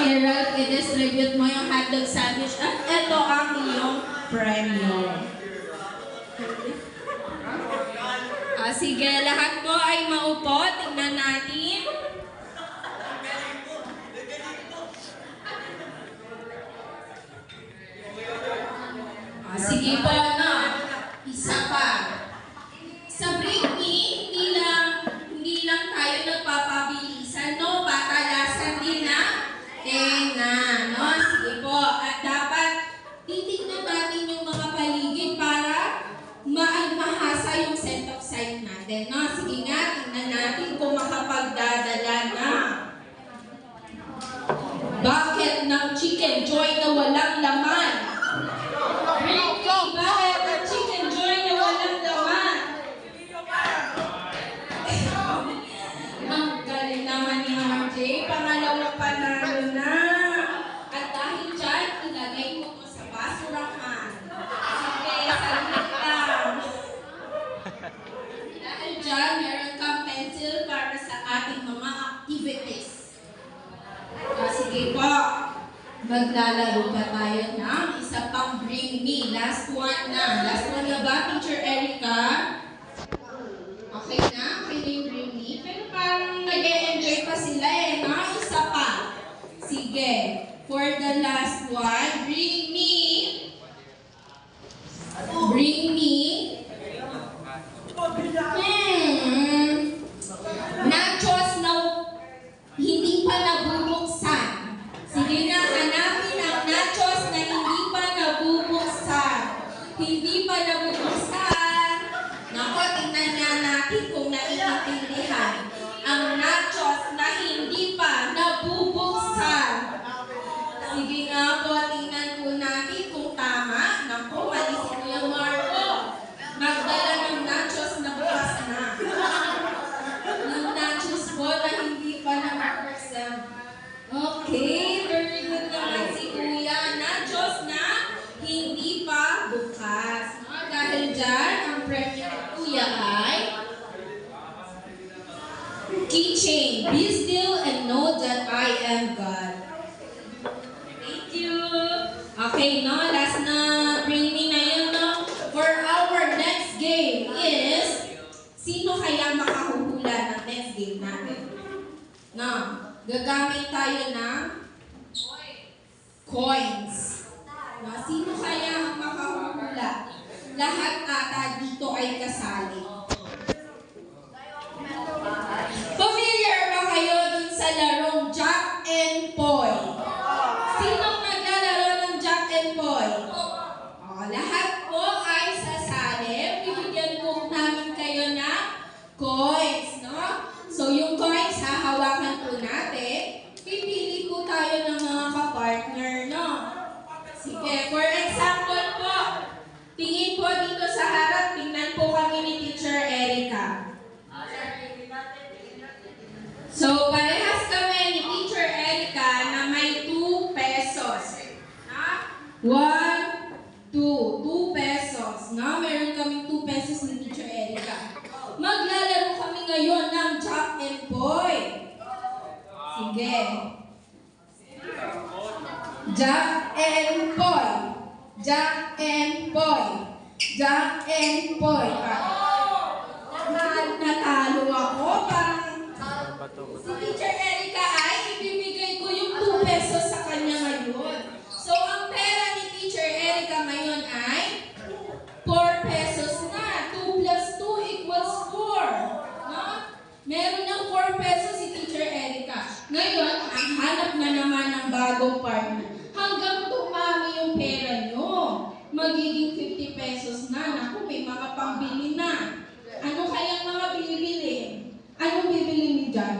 Gerald, i-distribute mo yung hotdog sandwich at ito ang iyong premyo. Sige, lahat po ay maupo. Tingnan natin. Sige po, ano? Isa pa. Sa Bring Me, hindi lang tayo nagpapabilisan, no? Patalasan din na tenga, no? Sige po. At dapat titignan natin yung mga paligid para mahasa yung set of sight natin, no? Sige nga, tingnan natin kung makapagdadala na. Bucket ng Chicken Joy na walang laman. Bring Me, bucket ng Chicken Joy na walang laman. Ang galing naman ni RJ. Pangalawang panalo na. At dahil dyan, ilagay mo ko sa basurahan. Sige, saglit lang. Dahil dyan, meron kang pencil para sa ating mga activities. Sige po. Maglalaro pa tayo ng isa pang Bring Me. Last one na. Last one na ba, Teacher Erica? Okay na? Okay na yung Bring Me? Pero parang nag-e-enjoy pa sila eh, no? Isa pa. Sige. For the last one, Bring Me. Bring Me. Nachos na hindi pa nabubuksan. Sige na, hanapin ang nachos na hindi pa nabubuksan. Hindi pa nabubuksan. Naku, tingnan nga natin kung naiintindihan. Ang nachos na hindi pa nabubuksan. Sige nga po, tingnan po natin kung tama. Naku, mali si Kuya Marco. Magdala ng nachos na bukas na. Yung nachos po na hindi pa nabubuksan. Okay, very good naman si Kuya. Nachos na hindi pa bukas. No? Dahil dyan, ang premyo ni Kuya ay keychain. Be still and know that I am God. Thank you. Okay, no? Last na Bring Me na yun, no? For our next game is, sino kaya makahuhula ng next game natin? No? Gagamit tayo ng coins. No? Sino kaya ang makahuhula? Lahat ata dito ay kasali. Familiar ba kayo dun sa larong Jack and Poy? Sinong naglalaro ng Jack and Poy? Lahat po ay sasali. Bibigyan po namin kayo ng coins, no? So yung coins, hahawakan po natin. Pipili po tayo ng mga kapartner, no? Sige, for example po, tingin po dito sa harap, tingnan po kami ni Teacher Erica. So, parehas kami ni Teacher Erica na may 2 pesos. Ha? 1, 2. 2 pesos. No? Meron kaming 2 pesos ni Teacher Erica. Maglalaro kami ngayon ng Jack and Poy. Sige. Jack and Poy. Jack and Poy. Jack and Poy. Natalo ako. Parang si Teacher Erica ay ibibigay ko yung 2 pesos sa kanya ngayon. So, ang pera ni Teacher Erica ngayon ay 4 pesos na. 2 plus 2 equals 4. No? Meron ng 4 pesos si Teacher Erica. Ngayon, ang hanap na naman ng bagong partner. Hanggang tumami yung pera nyo. Magiging 50 pesos na. Naku, may mga pambili na. Ano kayang mga bibili? Anong bibili?